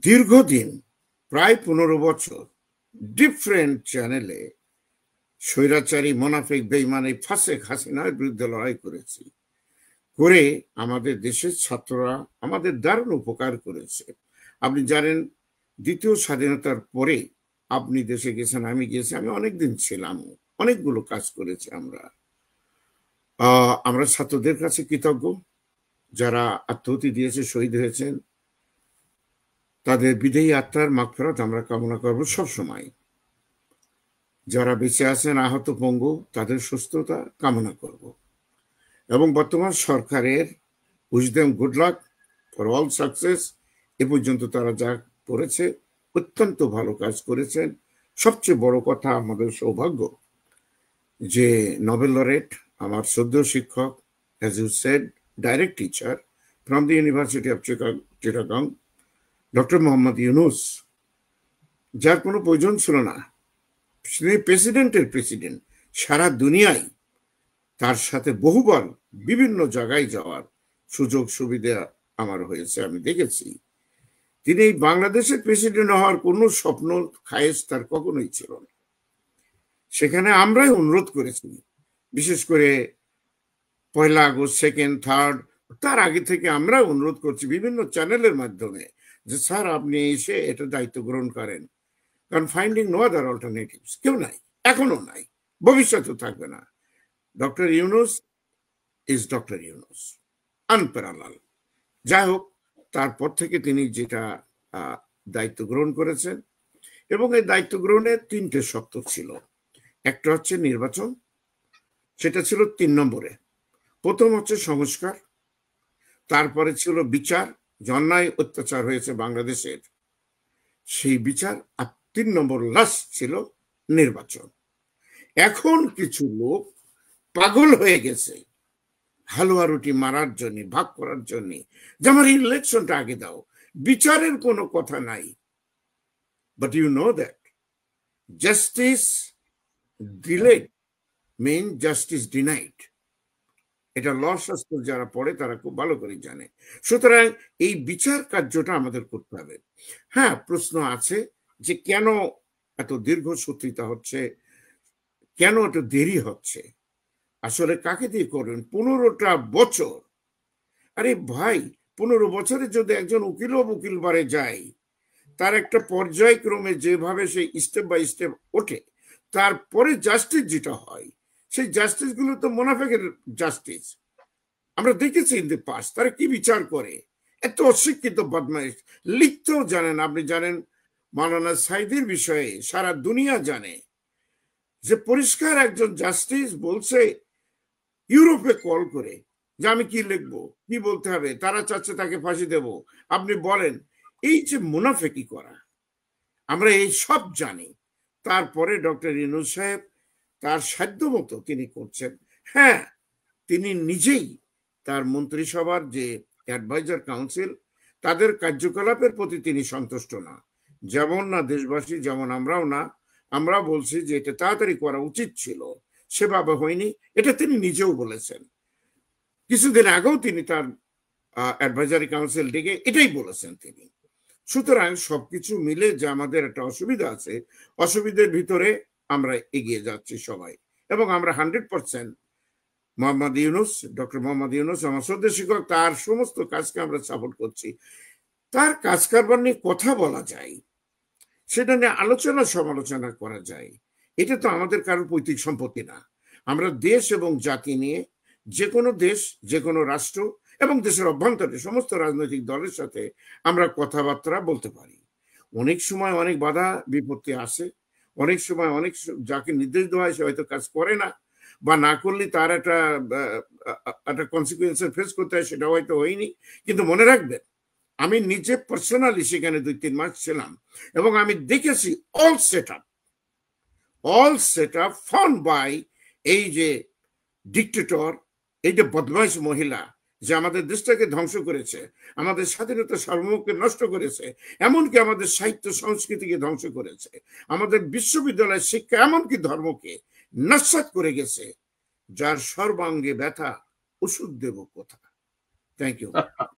দীর্ঘদিন প্রায় 15 বছর ডিফারেন্ট চ্যানেলে স্বৈরাচারী মোনাফিক বেঈমান এই ফাসেক হাসিনার বিরুদ্ধে লড়াই করেছি, করে আমাদের দেশের ছাত্ররা আমাদের দারুণ উপকার করেছে। আপনি জানেন, দ্বিতীয় স্বাধীনতার পরে আপনি দেশে গেছেন, আমি গেছি, আমি অনেকদিন ছিলাম, অনেকগুলো কাজ করেছি। আমরা ছাত্রদের কাছে কৃতজ্ঞ, যারা আত্মাহুতি দিয়েছে, শহীদ হয়েছেন, তাদের বিদেহী আত্মার মাগফিরাত আমরা কামনা করব সবসময়। যারা বেঁচে আছেন, আহত পঙ্গু, তাদের সুস্থতা কামনা করব। এবং বর্তমান সরকারের wish them good luck for all success. এ পর্যন্ত তারা যা করেছে অত্যন্ত ভালো কাজ করেছেন। সবচেয়ে বড় কথা, আমাদের সৌভাগ্য যে নোবেল লরেট, আমার শ্রদ্ধেয় শিক্ষক, as you said, direct teacher from the university of Chittagong, doctor Mohammad Yunus, যার কোনো প্রয়োজন ছিল না, প্রেসিডেন্টের প্রেসিডেন্ট, সারা দুনিয়ায় তার সাথে বহুবার বিভিন্ন জায়গায় যাওয়ার সুযোগ সুবিধা আমার হয়েছে, আমি দেখেছি। তিনি বাংলাদেশের প্রেসিডেন্ট হওয়ার কোনো স্বপ্ন খায়েশ তার কখনোই ছিল না। সেখানে আমরাই অনুরোধ করেছি, বিশেষ করে 1 আগস্ট, 2nd, 3rd, তার আগে থেকে আমরা অনুরোধ করছি বিভিন্ন চ্যানেলের মাধ্যমে যে স্যার আপনি এসে এটা দায়িত্ব গ্রহণ করেন। কারণ ফাইন্ডিং নো আদার অল্টারনেটিভস, কেউ নাই, এখনো নাই, ভবিষ্যতেও থাকবে না। Doctor Yunus is doctor Yunus, unparalleled. যাই হোক, তারপর থেকে তিনি যেটা দায়িত্ব গ্রহণ করেছেন, এবং এই দায়িত্ব গ্রহণের 3টে শর্ত ছিল। একটা হচ্ছে নির্বাচন, সেটা ছিল 3 নম্বরে। প্রথম হচ্ছে সংস্কার, তারপরে ছিল বিচার, যে অন্যায় অত্যাচার হয়েছে বাংলাদেশের সেই বিচার, আর 3 নম্বর লাস্ট ছিল নির্বাচন। এখন কিছু লোক পাগল হয়ে গেছে হালুয়া রুটি মারার জন্য, ভাগ করার জন্য, যে আমার ইলেকশনটা আগে দাও। বিচারের কোনো কথা নাই। But you know that justice delayed means justice denied. এটা ল শাস্ত্র যারা পড়ে তারা খুব ভালো করে জানে। সুতরাং এই বিচার কার্যটা আমাদের করতে হবে। হ্যাঁ, প্রশ্ন আছে যে কেন এত দীর্ঘসূত্রিতা হচ্ছে, কেন এত দেরি হচ্ছে। আসলে কাকে দিয়ে করবেন? 15টা বছর। আরে ভাই, 15 বছরে যদি একজন উকিল বারে যায়, তার একটা পর্যায়ক্রমে যেভাবে সে স্টেপ বাই স্টেপ ওঠে, তারপরে জাস্টিস যেটা হয়, সেই জাস্টিস গুলো তো মোনাফেকের জাস্টিস। আমরা দেখেছি ইন দি পাস্ট তারা কি বিচার করে। এত অশিক্ষিত বদমাইশ, লিখতেও জানেন। আপনি জানেন, মাওলানা সাইদির বিষয়ে সারা দুনিয়া জানে যে পরিষ্কার একজন জাস্টিস বলছে ইউরোপে কল করে যে আমি কি লিখবো, কি বলতে হবে, তারা চাচ্ছে তাকে ফাঁসি দেব। আপনি বলেন, এই যে মুনাফেকি করা, আমরা এই সব জানি। তারপরে ডক্টর ইউনূস সাহেব তার সাধ্য মতো তিনি করছেন। হ্যাঁ, তিনি নিজেই তার মন্ত্রিসভার যে অ্যাডভাইজার কাউন্সিল, তাদের কার্যকলাপের প্রতি তিনি সন্তুষ্ট না। যেমন না দেশবাসী, যেমন আমরাও না। আমরা বলছি যে এটা তাড়াতাড়ি করা উচিত ছিল, সেভাবে হয়নি, এটা তিনি নিজেও বলেছেন। কিছুদিন আগেও তিনি তার অ্যাডভাইজারি কাউন্সিল ডেকে এটাই বলেছেন তিনি। সুতরাং সবকিছু মিলে যে আমাদের একটা অসুবিধা আছে, অসুবিধার ভিতরে আমরা এগিয়ে যাচ্ছি সবাই। এবং আমরা 100% মোহাম্মদ ইউনুস, ডক্টর মোহাম্মদ ইউনুস আমার শ্রদ্ধেয় শিক্ষক, তার সমস্ত কাজকে আমরা সাপোর্ট করছি। তার কাজ কারবার নিয়ে কথা বলা যায়, সেটা নিয়ে আলোচনা সমালোচনা করা যায়। এটা তো আমাদের কারোর পৈতৃক সম্পত্তি না। আমরা দেশ এবং জাতি নিয়ে যে কোনো দেশ, যে কোনো রাষ্ট্র এবং দেশের অভ্যন্তরে সমস্ত রাজনৈতিক দলের সাথে আমরা কথাবার্তা বলতে পারি। অনেক সময় অনেক বাধা বিপত্তি আসে, অনেক সময় অনেক যাকে নির্দেশ দেওয়া হয় সে হয়তো কাজ করে না, বা না করলে তার একটা কনসিকুয়েন্স ফেস করতে হয়, সেটা হয়তো হয়নি। কিন্তু মনে রাখবেন, আমি নিজে পার্সোনালি সেখানে 2-3 মাস ছিলাম, এবং আমি দেখেছি all set up found by এই যে ডিক্টেটর, এই যে বদমাইশ মহিলা, যে আমাদের দেশটাকে ধ্বংস করেছে, আমাদের স্বাধীনতা সার্বভৌমত্বকে নষ্ট করেছে, এমনকি আমাদের সাহিত্য সংস্কৃতিকে ধ্বংস করেছে, আমাদের বিশ্ববিদ্যালয়ের শিক্ষা, এমনকি ধর্মকে নস্যাৎ করে গেছে। যার সর্বাঙ্গে ব্যথা, ওষুধ দেব কোথা। Thank you.